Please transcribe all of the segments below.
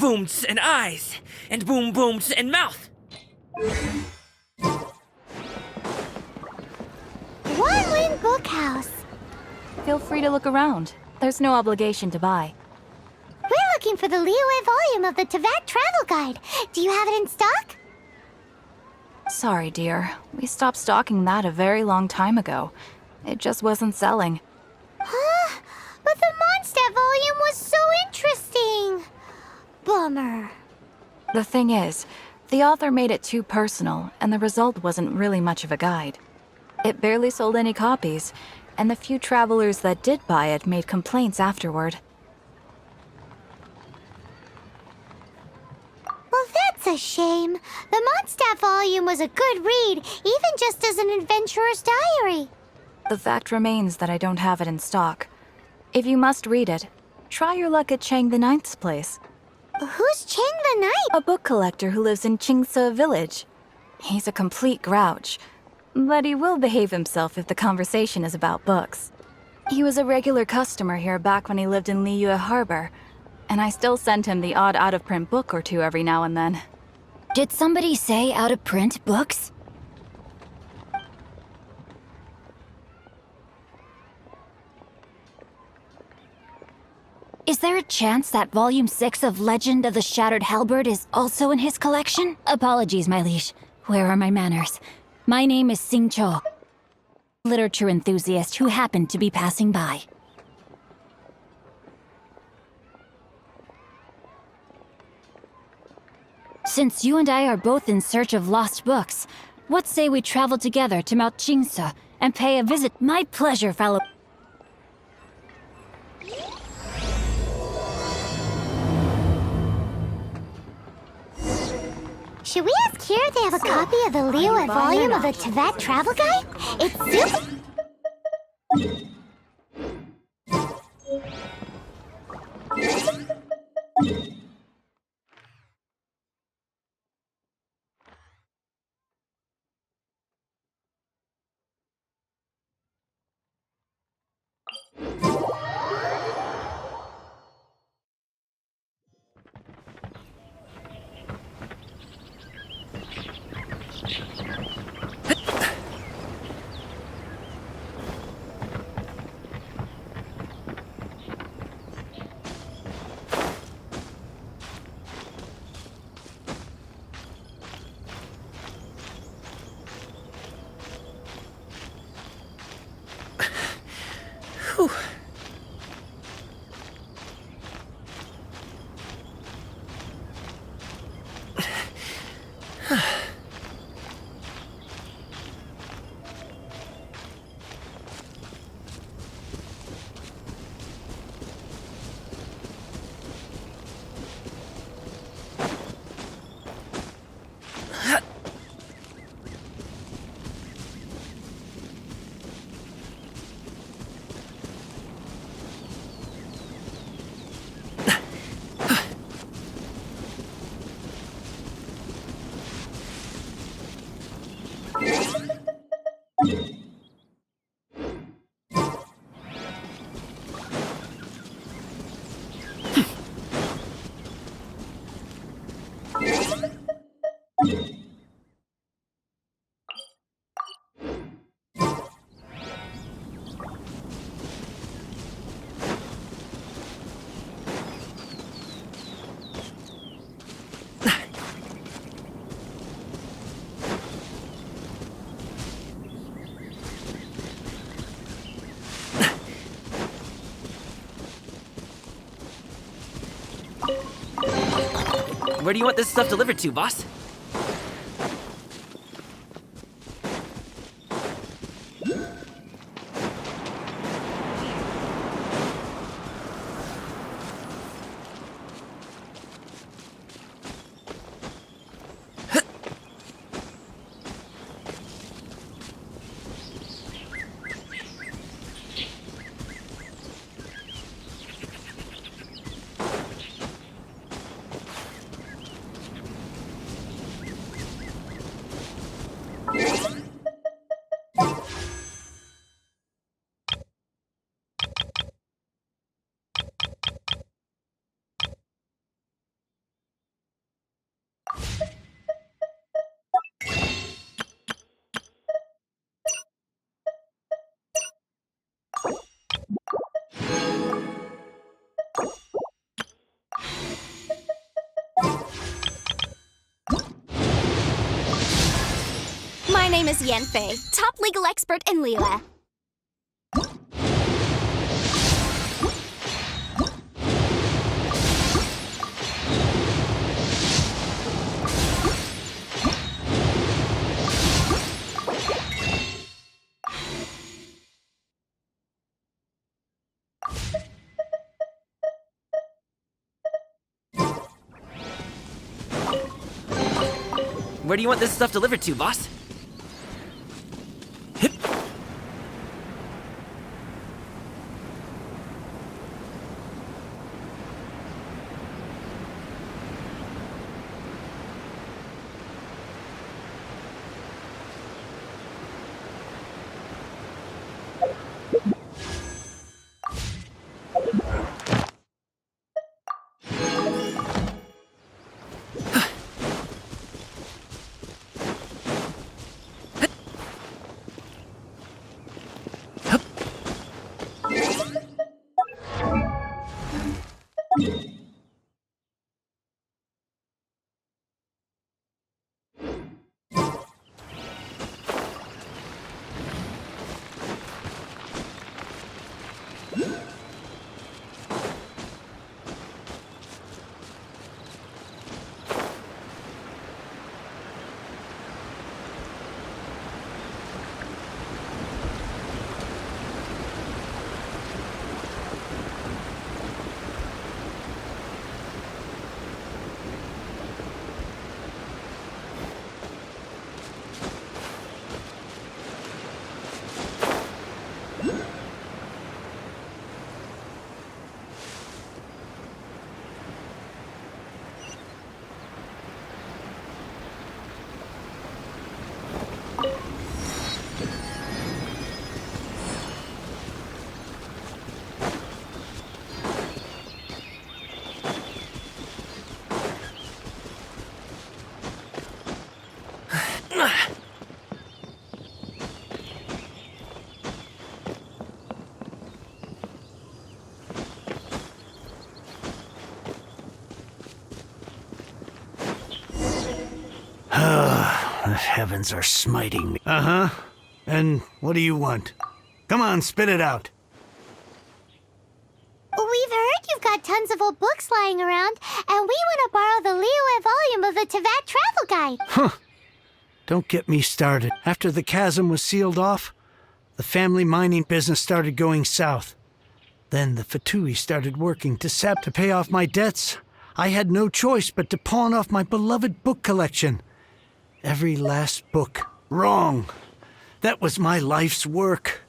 booms and eyes, and boom booms and mouth. One Win Bookhouse. Feel free to look around. There's no obligation to buy. We're looking for the Liyue volume of the Teyvat Travel Guide. Do you have it in stock? Sorry, dear. We stopped stocking that a very long time ago. It just wasn't selling. Huh? But the Mondstadt volume was so interesting. Bummer. The thing is, the author made it too personal, and the result wasn't really much of a guide. It barely sold any copies, and the few travelers that did buy it made complaints afterward. Well, that's a shame. The Mondstadt volume was a good read, even just as an adventurer's diary. The fact remains that I don't have it in stock. If you must read it, try your luck at Chang the Ninth's place. Who's Chang the Ninth? A book collector who lives in Qingce village. He's a complete grouch, but he will behave himself if the conversation is about books. He was a regular customer here back when he lived in Liyue Harbor, and I still send him the odd out-of-print book or two every now and then. Did somebody say out-of-print books? Is there a chance that Volume 6 of Legend of the Shattered Halberd is also in his collection? Apologies, my liege. Where are my manners? My name is Sing Cho, literature enthusiast who happened to be passing by. Since you and I are both in search of lost books, what say we travel together to Mount Qingce and pay a visit? My pleasure, fellow. Should we ask here if they have a copy of the Liyue volume of the Teyvat Travel Guide? It's super... Whew. Where do you want this stuff delivered to, boss? name is Yanfei, top legal expert in Liyue. Where do you want this stuff delivered to, boss? Hip. The heavens are smiting me. Uh-huh. And what do you want? Come on, spit it out. We've heard you've got tons of old books lying around, and we want to borrow the Liyue volume of the Teyvat Travel Guide. Huh. Don't get me started. After the chasm was sealed off, the family mining business started going south. Then the Fatui started working to pay off my debts. I had no choice but to pawn off my beloved book collection. Every last book. Wrong. That was my life's work.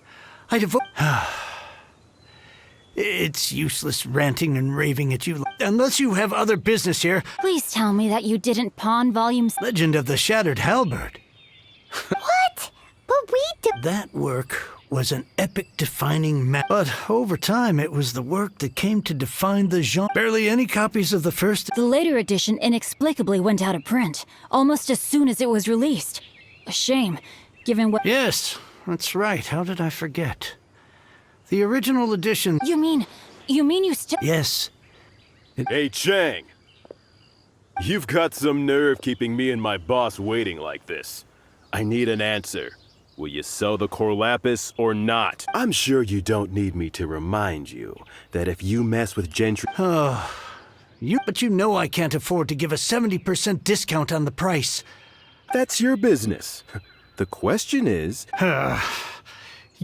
It's useless ranting and raving at you. Unless you have other business here. Please tell me that you didn't pawn volumes. Legend of the Shattered Halberd. What? But we did. That work was an epic-defining But over time, it was the work that came to define the genre. Barely any copies of the first. The later edition inexplicably went out of print, almost as soon as it was released. A shame, given what— Yes, that's right. How did I forget? The original edition. You mean you still— Yes. Hey, Chang! You've got some nerve keeping me and my boss waiting like this. I need an answer. Will you sell the core lapis or not? I'm sure you don't need me to remind you that if you mess with Gentry— But you know I can't afford to give a 70% discount on the price. That's your business. The question is—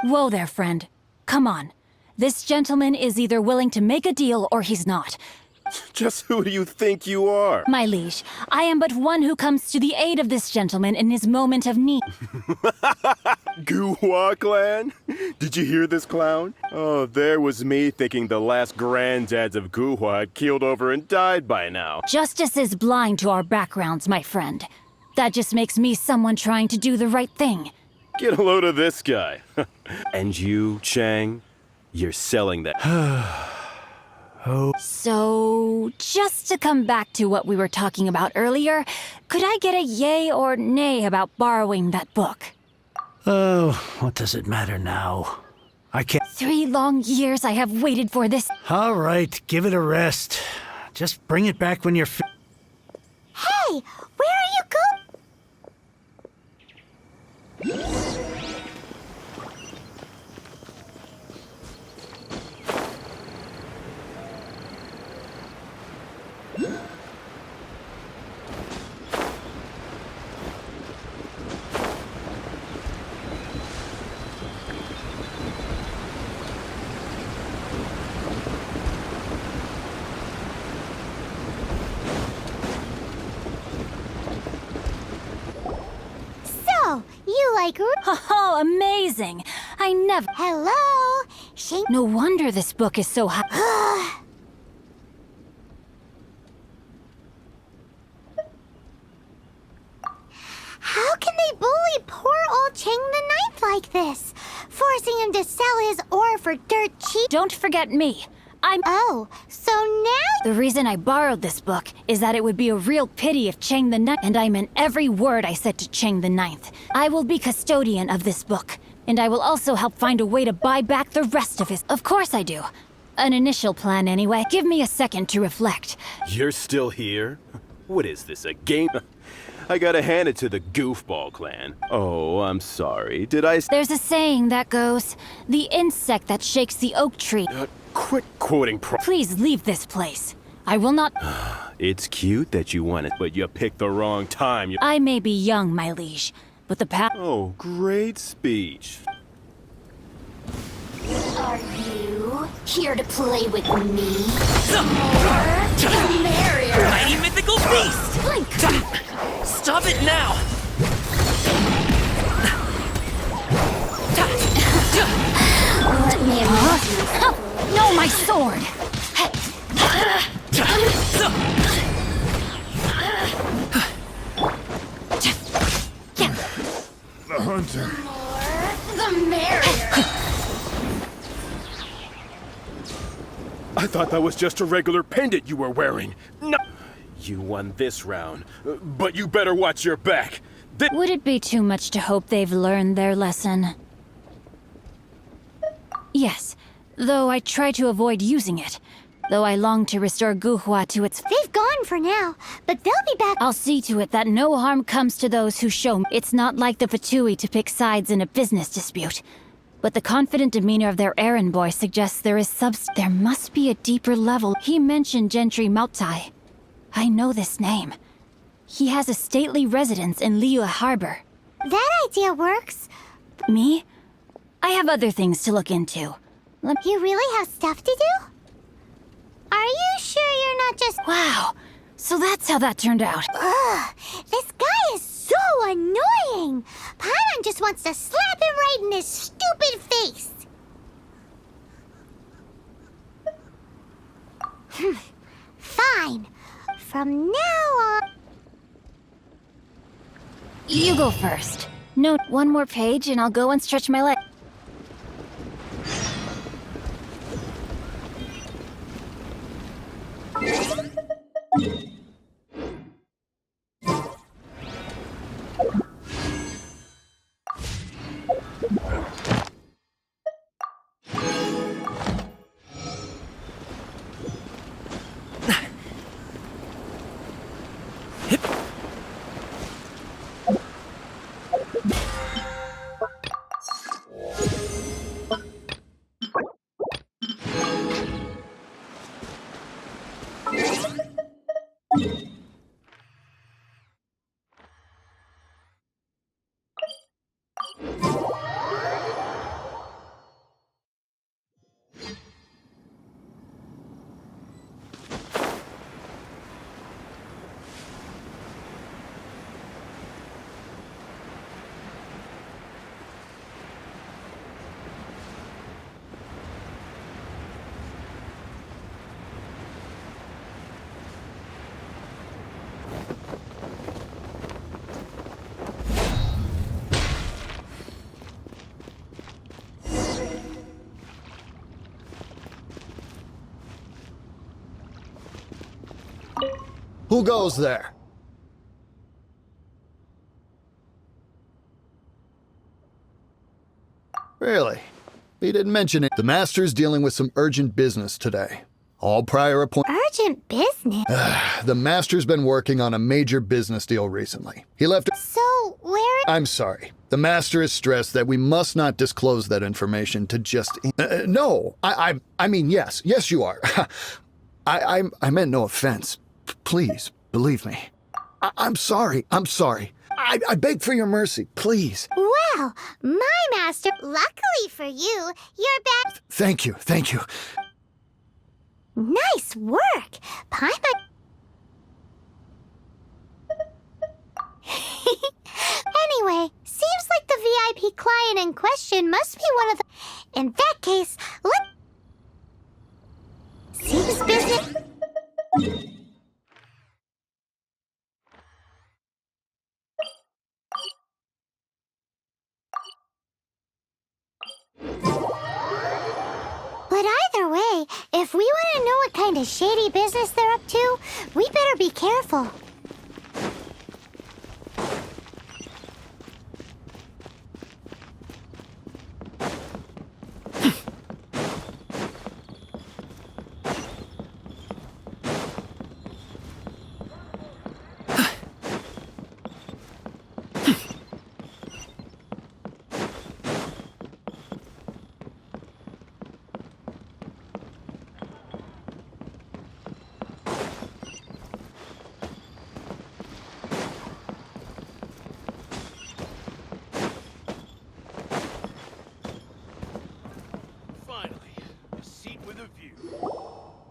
Whoa there, friend. Come on. This gentleman is either willing to make a deal or he's not. Just who do you think you are? My liege, I am but one who comes to the aid of this gentleman in his moment of need. Guhua clan? Did you hear this, clown? Oh, there was me thinking the last granddads of Guhua had keeled over and died by now. Justice is blind to our backgrounds, my friend. That just makes me someone trying to do the right thing. Get a load of this guy. And you, Chang, you're selling that. So, just to come back to what we were talking about earlier, could I get a yay or nay about borrowing that book? Oh, what does it matter now? I can't. 3 long years I have waited for this. All right, give it a rest. Just bring it back when you're Hey, where are you going? So, you like... Oh, amazing! I never. Hello? Shane... No wonder this book is so high. How can they bully poor old Chang the Ninth like this? Forcing him to sell his ore for dirt cheap? Don't forget me. Oh, so now... The reason I borrowed this book is that it would be a real pity if Chang the Ninth... And I meant every word I said to Chang the Ninth. I will be custodian of this book, and I will also help find a way to buy back the rest of his... Of course I do. An initial plan anyway. Give me a second to reflect. You're still here? What is this, a game? I gotta hand it to the Goofball clan. Oh, I'm sorry. Did I... There's a saying that goes, the insect that shakes the oak tree... Quit quoting Please leave this place. I will not... It's cute that you want it, but you picked the wrong time. I may be young, my liege, but the past... Oh, great speech. Are you here to play with me? Mighty mythical beast! Stop it now! Let me amuse you. No, my sword! The hunter. The merrier. I thought that was just a regular pendant you were wearing. No. You won this round, but you better watch your back. Would it be too much to hope they've learned their lesson? Yes, though I try to avoid using it. Though I long to restore Guhua to its... They've gone for now, but they'll be back. I'll see to it that no harm comes to those who show me. It's not like the Fatui to pick sides in a business dispute. But the confident demeanor of their errand boy suggests there is There must be a deeper level. He mentioned Gentry Mautai. I know this name. He has a stately residence in Liyue Harbor. That idea works. Me? I have other things to look into. You really have stuff to do? Are you sure you're not just... Wow, so that's how that turned out. Ugh, this guy is so annoying. Paimon just wants to slap him right in his stupid face. Fine. From now on... You go first. No, one more page and I'll go and stretch my leg. Who goes there? Really? He didn't mention it. The Master's dealing with some urgent business today. All prior appointments... urgent business. The Master's been working on a major business deal recently. He left... So, where... I'm sorry. The Master is stressed that we must not disclose that information to just... no, I mean, yes. Yes, you are. I meant no offense. Please, believe me. I'm sorry. I'm sorry. I beg for your mercy, please. Well, my master, luckily for you, you're back. Thank you, thank you. Nice work. Paimon... Anyway, seems like the VIP client in question must be one of the... In that case, seems business... But either way, if we want to know what kind of shady business they're up to, we better be careful.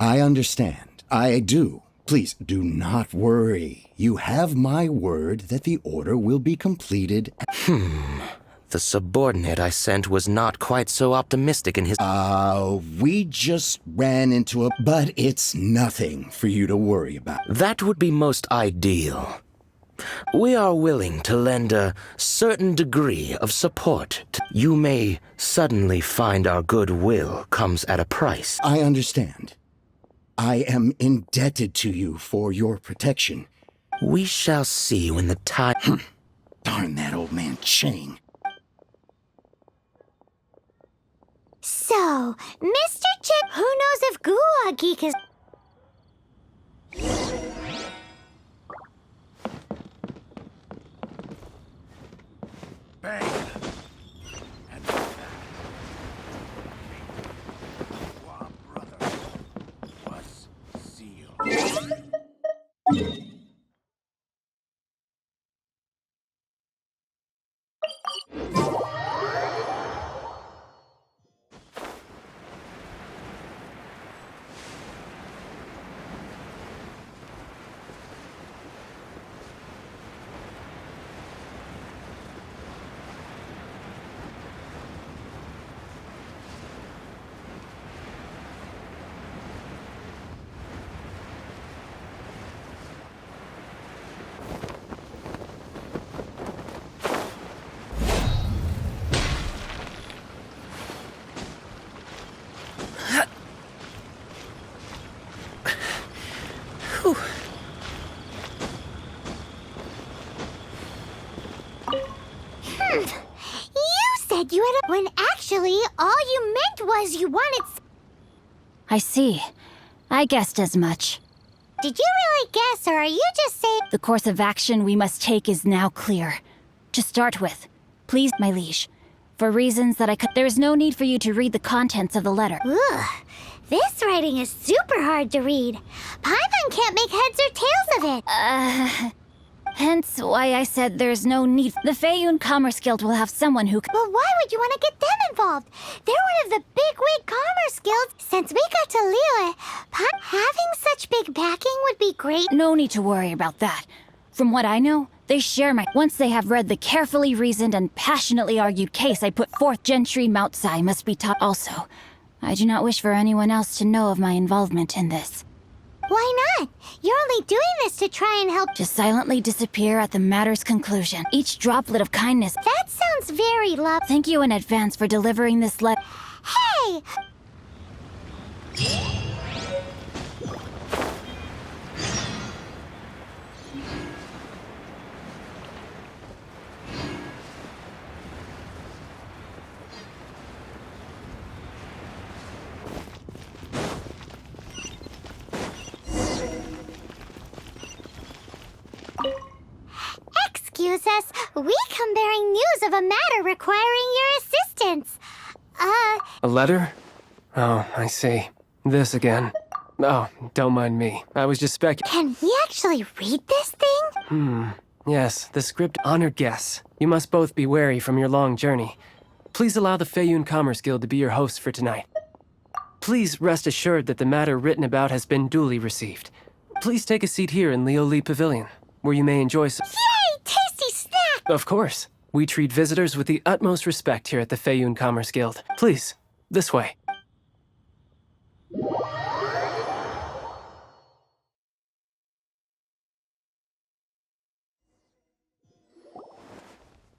I understand. I do. Please do not worry. You have my word that the order will be completed. The subordinate I sent was not quite so optimistic in his... We just ran into a... But it's nothing for you to worry about. That would be most ideal. We are willing to lend a certain degree of support. You may suddenly find our goodwill comes at a price. I understand. I am indebted to you for your protection. We shall see when the time... Darn that old man Chang. So, Mr. Chip, who knows if Gulag Geek is... Bang! And that. Bookworm, brother, was sealed. You said you had a... When actually, all you meant was you wanted... I see. I guessed as much. Did you really guess, or are you just saying... The course of action we must take is now clear. To start with, please, my liege, for reasons that I could... There is no need for you to read the contents of the letter. Ugh, this writing is super hard to read. Paimon can't make heads or tails of it. Hence why I said there's no need. The Feiyun Commerce Guild will have someone who... But why would you want to get them involved? They're one of the bigwig commerce guilds. Since we got to Liyue, having such big backing would be great. No need to worry about that. From what I know, they share my... Once they have read the carefully reasoned and passionately argued case I put forth, Gentry Mount Sai must be taught also. I do not wish for anyone else to know of my involvement in this. Why not? You're only doing this to try and help... To silently disappear at the matter's conclusion. Each droplet of kindness... That sounds very lovely. Thank you in advance for delivering this letter. Hey! We come bearing news of a matter requiring your assistance. A letter? Oh, I see. This again. Oh, don't mind me. I was just Can we actually read this thing? Yes, the script honored guests. You must both be wary from your long journey. Please allow the Feiyun Commerce Guild to be your host for tonight. Please rest assured that the matter written about has been duly received. Please take a seat here in Leo Lee Pavilion, where you may enjoy some— Yay! Tasty snack! Of course. We treat visitors with the utmost respect here at the Feiyun Commerce Guild. Please, this way.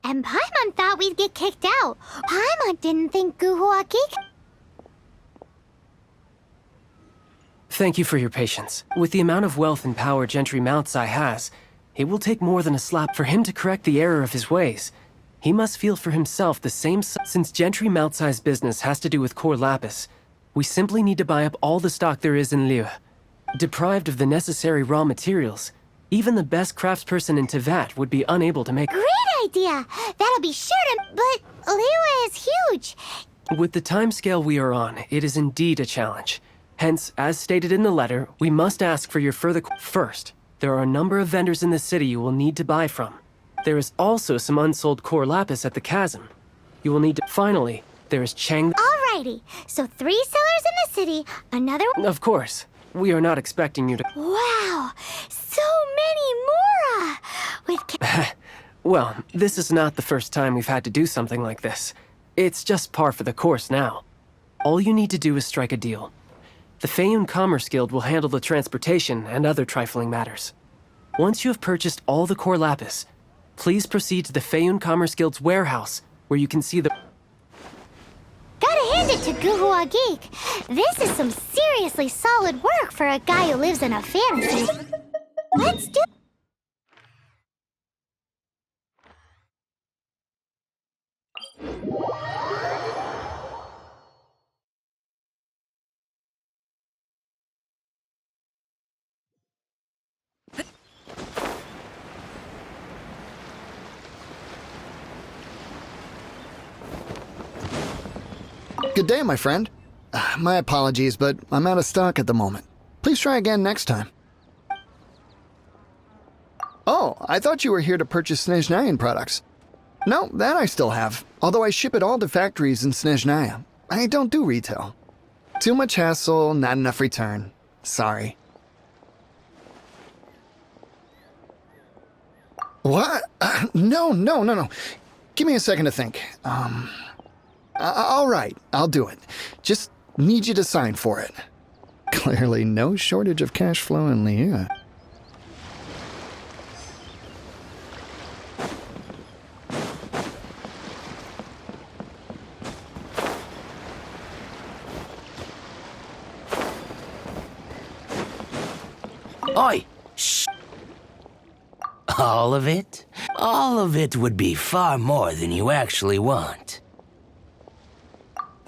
And Paimon thought we'd get kicked out. Paimon didn't think Guhua Geek. Thank you for your patience. With the amount of wealth and power Gentry Moutsai has, it will take more than a slap for him to correct the error of his ways. He must feel for himself the same— Since Gentry Moutsai's business has to do with core lapis, we simply need to buy up all the stock there is in Liyue. Deprived of the necessary raw materials, even the best craftsperson in Tevat would be unable to make— Great idea! That'll be sure to— But Liyue is huge. With the timescale we are on, it is indeed a challenge. Hence, as stated in the letter, we must ask for your further— First, there are a number of vendors in the city you will need to buy from. There is also some unsold core lapis at the chasm. You will need to— Finally, there is Chang— Alrighty, so 3 sellers in the city, another— Of course, we are not expecting you to— Wow! So many more! With Well, this is not the first time we've had to do something like this. It's just par for the course now. All you need to do is strike a deal. The Feiyun Commerce Guild will handle the transportation and other trifling matters. Once you have purchased all the core lapis, please proceed to the Feiyun Commerce Guild's warehouse, where you can see the— Gotta hand it to Guhua Geek. This is some seriously solid work for a guy who lives in a fantasy. Let's do— Good day, my friend. My apologies, but I'm out of stock at the moment. Please try again next time. Oh, I thought you were here to purchase Snezhnayan products. No, that I still have, although I ship it all to factories in Snezhnaya. I don't do retail. Too much hassle, not enough return. Sorry. What? No. Give me a second to think. All right, I'll do it. Just need you to sign for it. Clearly no shortage of cash flow in Liyue. Oi! Shh! All of it? All of it would be far more than you actually want.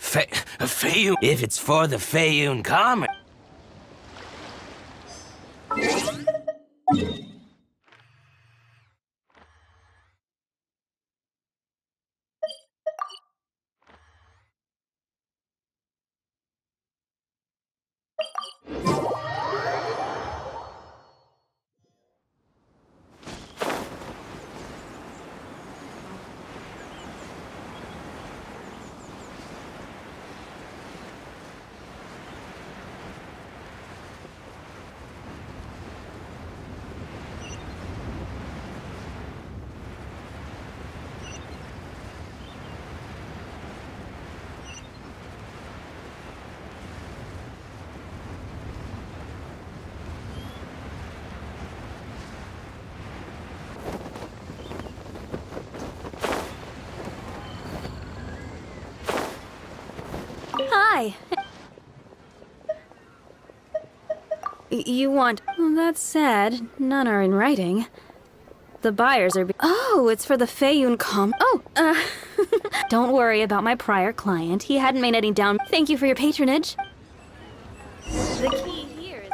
Feiyun, if it's for the Feiyun Commerce. Hi. You want... Well, that's sad. None are in writing. The buyers are... Oh, it's for the Feiyun Com... Oh, Don't worry about my prior client. He hadn't made any down... Thank you for your patronage. The key here is...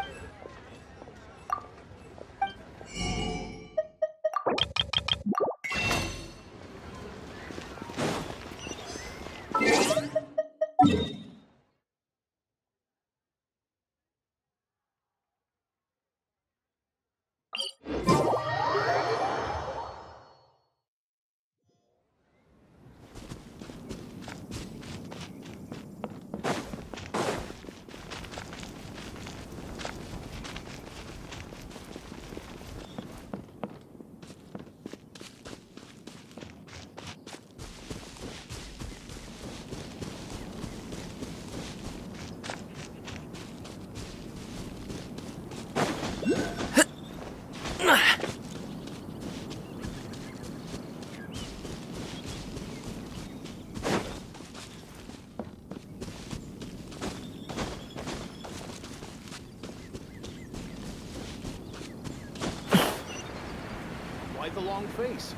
Hide the long face.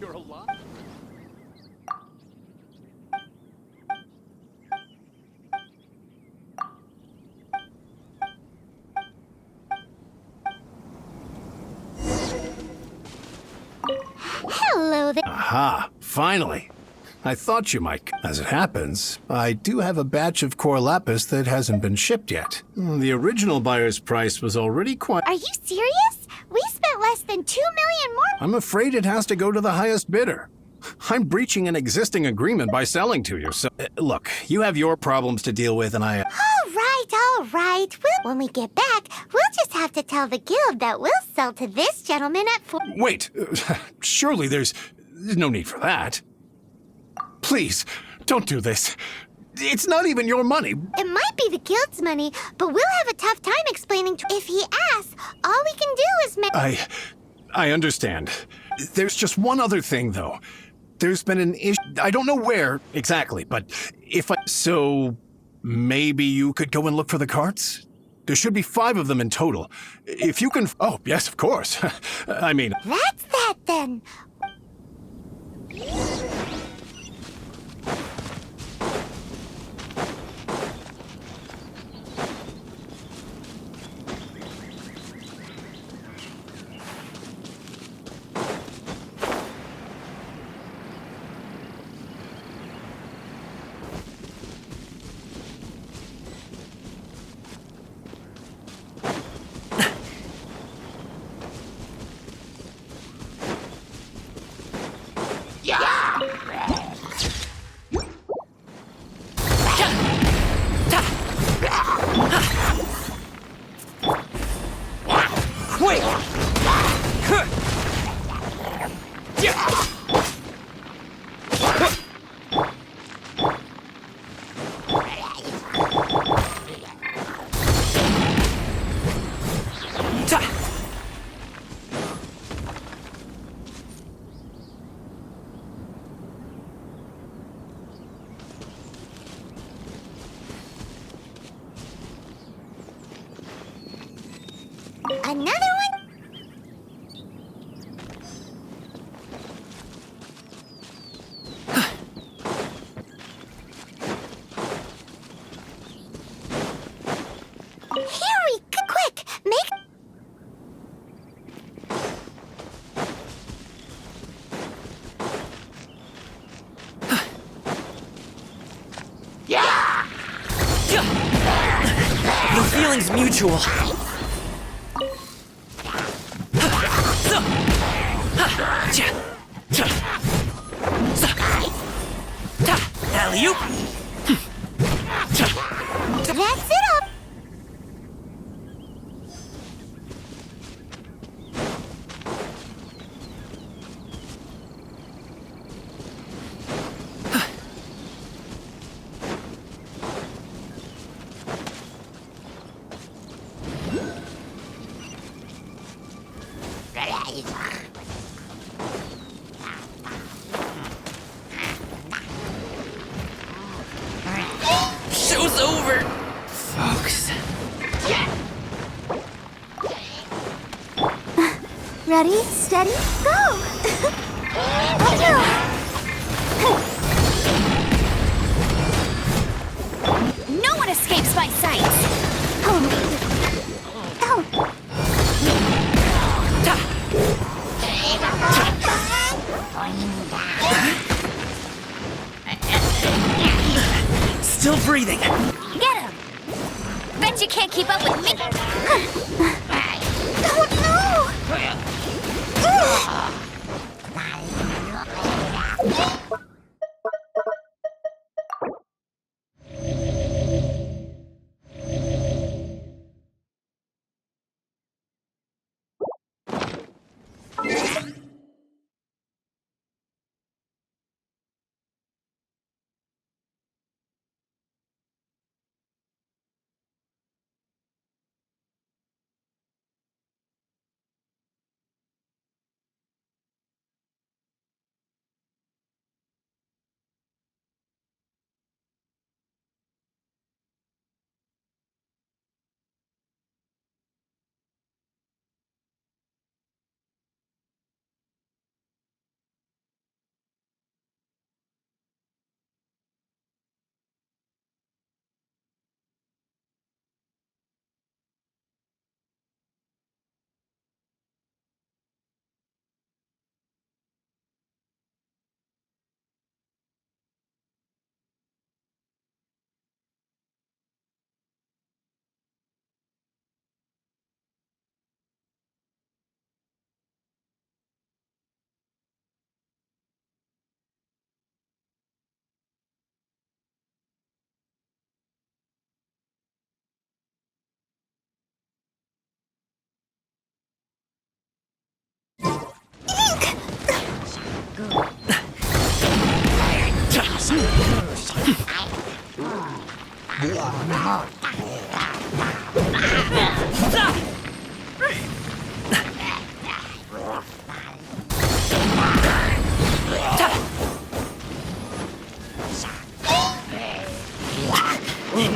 You're alive. Hello there. Aha, finally. I thought you might. As it happens, I do have a batch of core lapis that hasn't been shipped yet. The original buyer's price was already quite... Are you serious? We spent less than 2 million more. I'm afraid it has to go to the highest bidder. I'm breaching an existing agreement by selling to you, so... look, you have your problems to deal with and I... All right. When we get back, we'll just have to tell the guild that we'll sell to this gentleman at 4... Wait, surely there's no need for that. Please, don't do this. It's not even your money. It might be the guild's money, but we'll have a tough time explaining to... If he asks, all we can do is make... I understand. There's just one other thing, though. There's been an issue. I don't know where exactly, but So, maybe you could go and look for the carts? There should be 5 of them in total. If you can... Oh, yes, of course. I mean... That's that, then. Another one? Quick, make... The feeling's mutual. Alley-oop. That's it up. Show's over, folks. Ready, steady, go! No one escapes my sight! Still breathing. Get him! Bet you can't keep up with me!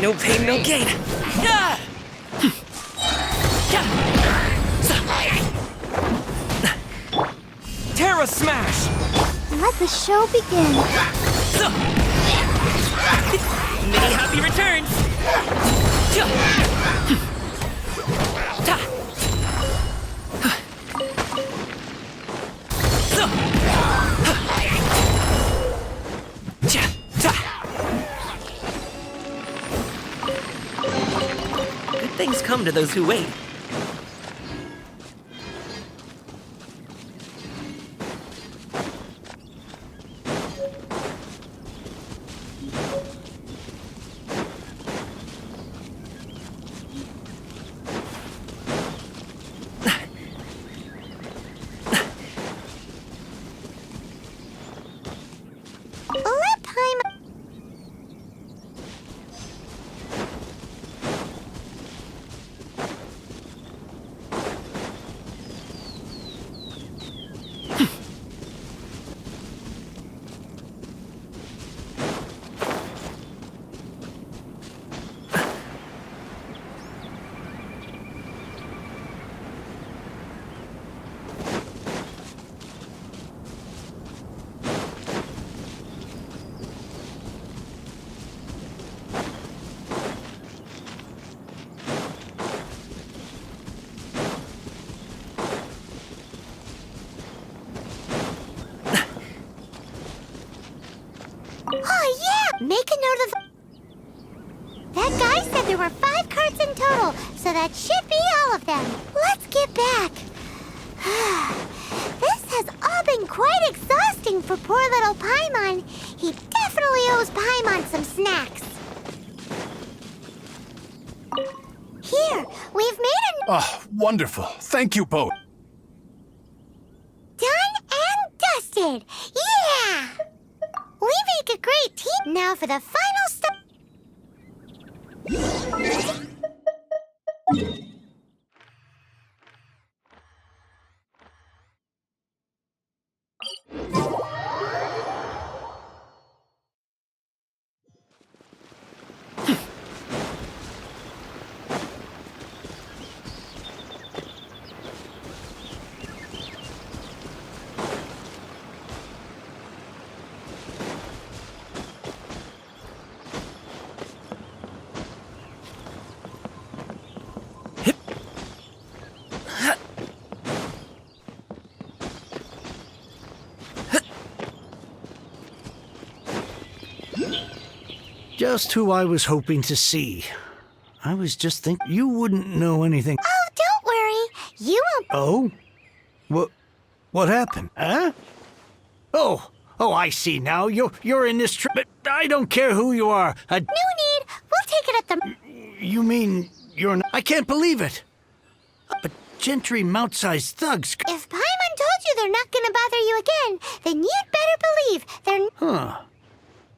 No pain, no gain. Ah! Terra Smash! Let the show begin. Many happy returns! Good things come to those who wait. Let Paimon... Oh, yeah! Make a note of... That guy said there were 5 carts in total, so that should be all of them. Let's get back. This has all been quite exhausting for poor little Paimon. He definitely owes Paimon some snacks. Here, we've made a... Oh, wonderful. Thank you both. Done and dusted! Yeah! We make a great team. Now for the final step. Just who I was hoping to see. I was just thinking you wouldn't know anything. Oh, don't worry. You won't. Oh? What happened? Huh? Oh, I see now. You're in this but I don't care who you are. No need. We'll take it at the... You mean you're not... I can't believe it. But gentry mount-sized thugs... If Paimon told you they're not gonna bother you again, then you'd better believe they're... Huh.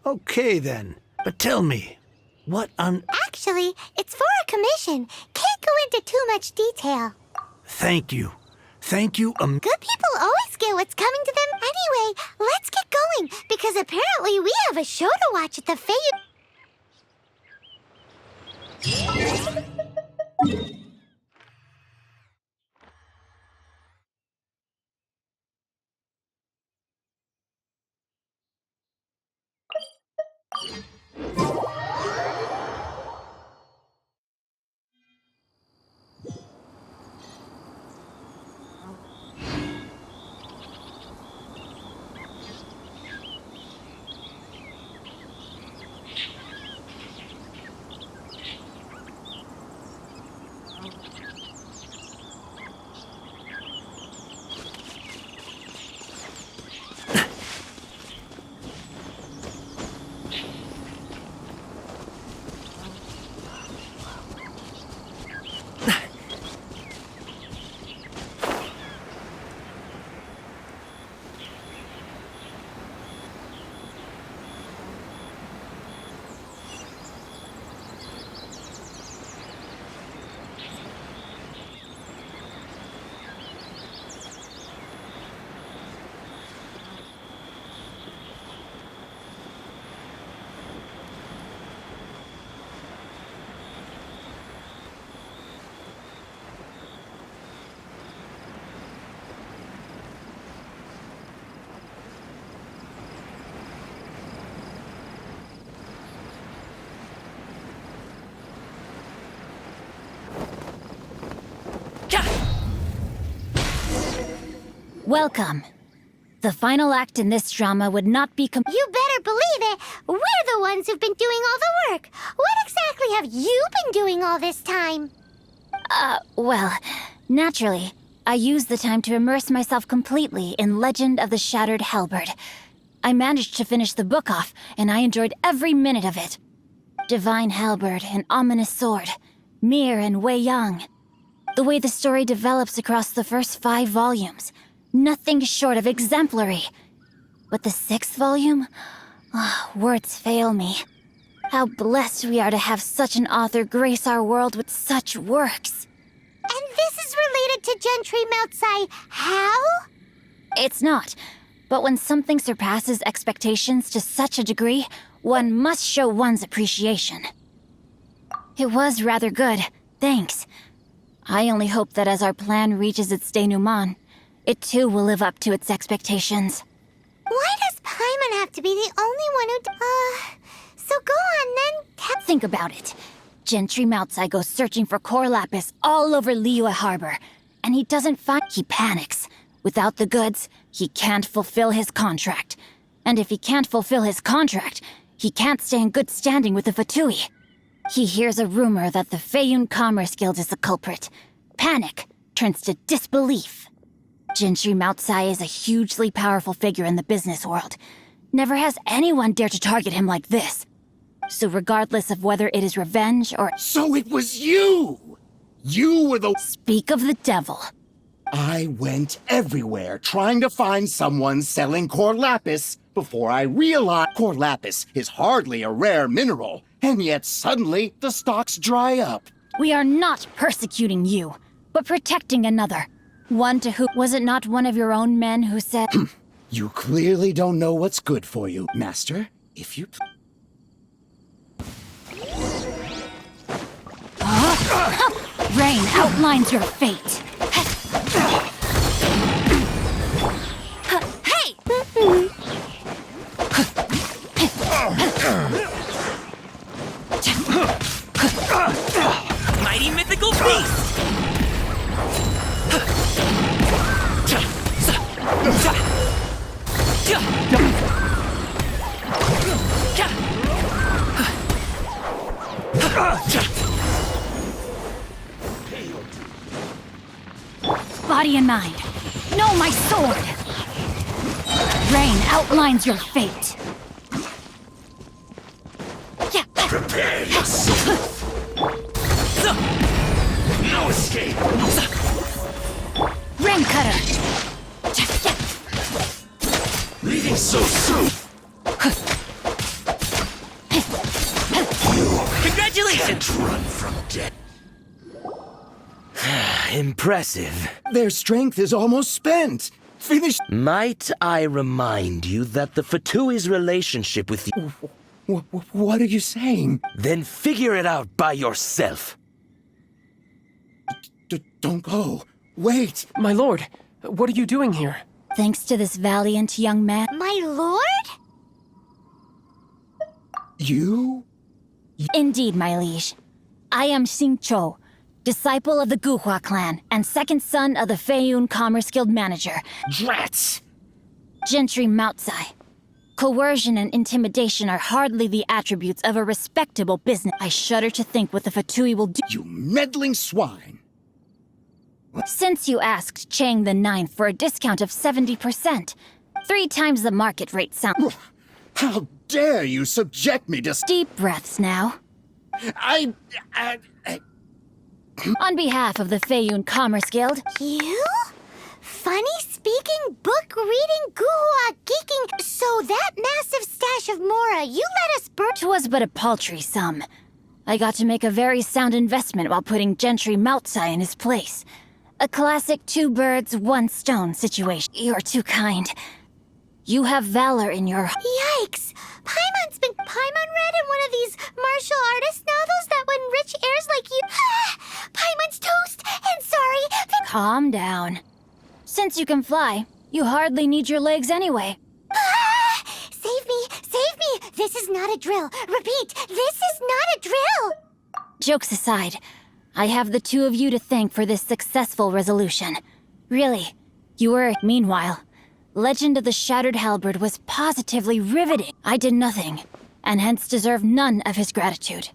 Okay, then. But tell me, what on... Actually, it's for a commission. Can't go into too much detail. Thank you. Thank you, Good people always get what's coming to them. Anyway, let's get going, because apparently we have a show to watch at the Fayette. Welcome. The final act in this drama would not be You better believe it! We're the ones who've been doing all the work! What exactly have you been doing all this time? Well, naturally, I used the time to immerse myself completely in Legend of the Shattered Halberd. I managed to finish the book off, and I enjoyed every minute of it. Divine Halberd, an ominous sword. Mir and Wei Yang. The way the story develops across the first 5 volumes. Nothing short of exemplary. But the 6th volume? Words fail me. How blessed we are to have such an author grace our world with such works. And this is related to Gentry Moutsai. How? It's not. But when something surpasses expectations to such a degree, one must show one's appreciation. It was rather good, thanks. I only hope that as our plan reaches its denouement, it too will live up to its expectations. Why does Paimon have to be the only one who so go on then. Think about it. Gentry Moutsai goes searching for core lapis all over Liyue Harbor, and he doesn't find. He panics. Without the goods, he can't fulfill his contract. And if he can't fulfill his contract, he can't stay in good standing with the Fatui. He hears a rumor that the Feiyun Commerce Guild is the culprit. Panic turns to disbelief. Gentry Moutsai is a hugely powerful figure in the business world. Never has anyone dared to target him like this. So regardless of whether it is revenge or— So it was you! You were the— Speak of the devil. I went everywhere trying to find someone selling core lapis before I realized core lapis is hardly a rare mineral, and yet suddenly the stocks dry up. We are not persecuting you, but protecting another. One to who— Was it not one of your own men who said— You clearly don't know what's good for you, Master. If you— Rain outlines your fate. Hey! Mighty mythical beast! Body and mind. No, my sword! Rain outlines your fate. Prepare yourself! No escape! Rain cutter! Leaving so soon! Congratulations! Run from death. Impressive. Their strength is almost spent. Finish. Might I remind you that the Fatui's relationship with you... What are you saying? Then figure it out by yourself. Don't go. Wait. My lord, what are you doing here? Thanks to this valiant young man. My lord? You? Indeed, my liege. I am Xingqiu, disciple of the Guhua clan and second son of the Feiyun Commerce Guild manager. Drats! Gentry Moutsai. Coercion and intimidation are hardly the attributes of a respectable business. I shudder to think what the Fatui will do. You meddling swine! Since you asked Chang the Ninth for a discount of 70%, 3 times the market rate sound. How dare you subject me to— Deep breaths now. On behalf of the Feiyun Commerce Guild. You? Funny speaking, book reading, guhua geeking. So that massive stash of Mora you let us burn. 'Twas but a paltry sum. I got to make a very sound investment while putting Gentry Moutsai in his place. A classic 2 birds, 1 stone situation. You're too kind. You have valor in your— Yikes! Paimon read in one of these martial artist novels that when rich heirs like you— Paimon's toast! And sorry! Calm down. Since you can fly, you hardly need your legs anyway. Save me! Save me! This is not a drill! Repeat, this is not a drill! Jokes aside, I have the 2 of you to thank for this successful resolution. Really, You were... Meanwhile, Legend of the Shattered Halberd was positively riveting. I did nothing, and hence deserve none of his gratitude.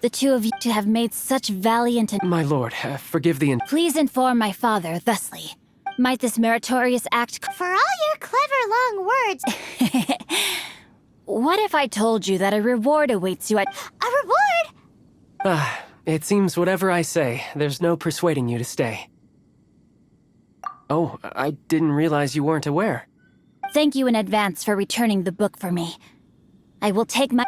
The two of you to have made such valiant and... My lord, forgive the... Please inform my father thusly. Might this meritorious act... For all your clever long words... What if I told you that a reward awaits you at... A reward? It seems whatever I say, there's no persuading you to stay. Oh, I didn't realize you weren't aware. Thank you in advance for returning the book for me. I will take my...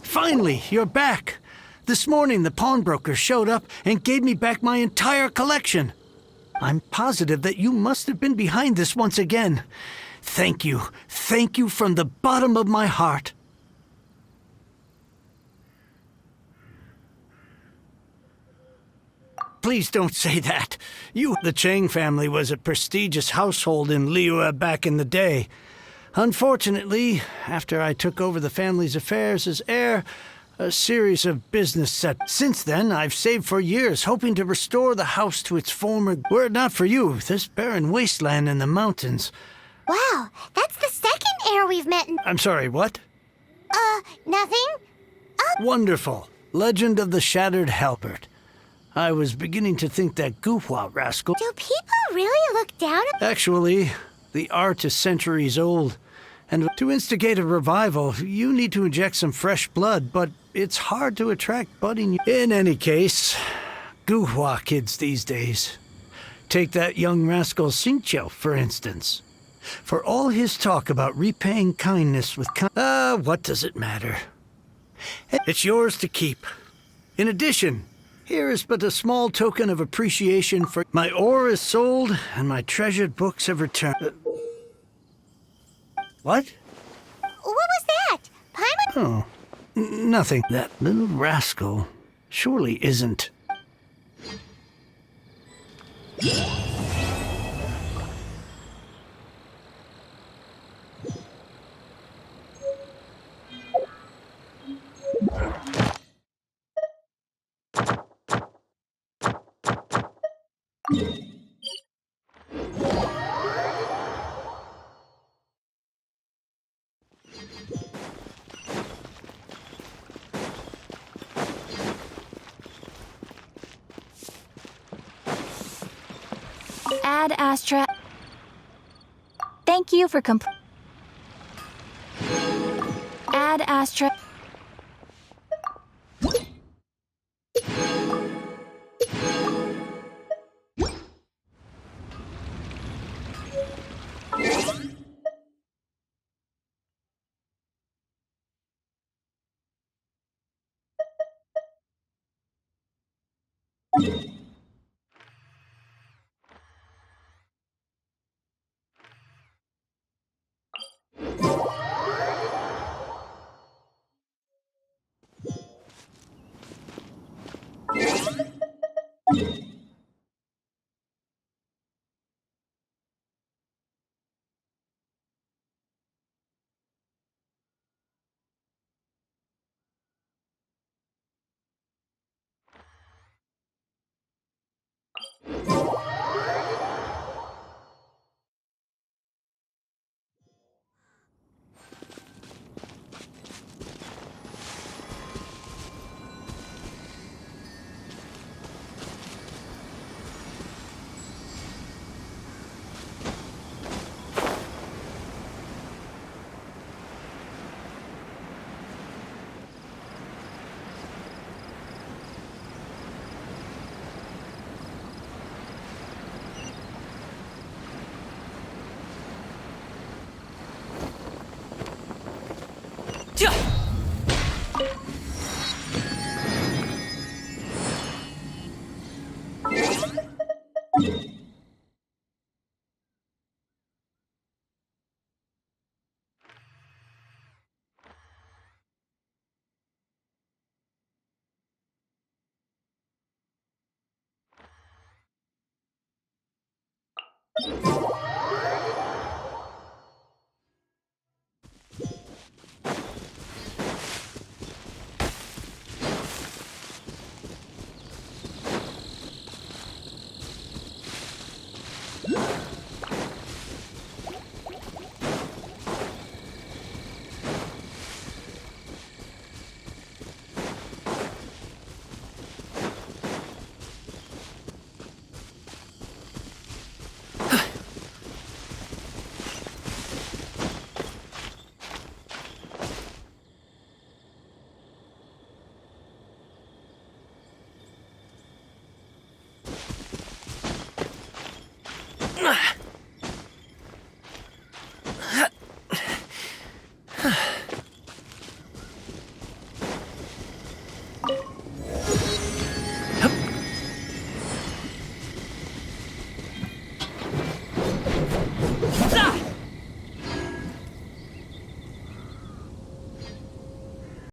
Finally, you're back. This morning, the pawnbroker showed up and gave me back my entire collection. I'm positive that you must have been behind this once again. Thank you. Thank you from the bottom of my heart. Please don't say that. The Chang family was a prestigious household in Liyue back in the day. Unfortunately, after I took over the family's affairs as heir, a series of business set. Since then, I've saved for years, hoping to restore the house to its former... Were it not for you, this barren wasteland in the mountains... Wow, that's the second heir we've met in... I'm sorry, what? Nothing? Wonderful. Legend of the Shattered Halberd. I was beginning to think that Guhua rascal... Do people really look down at... Actually, the art is centuries old. And to instigate a revival, you need to inject some fresh blood, but it's hard to attract budding... In any case, Guhua kids these days. Take that young rascal Xingqiu, for instance. For all his talk about repaying kindness with what does it matter? It's yours to keep. In addition, here is but a small token of appreciation for... My ore is sold, and my treasured books have returned. What? What was that? Paimon? Oh, nothing. That little rascal surely isn't... Ad Astra... Thank you for Ad Astra...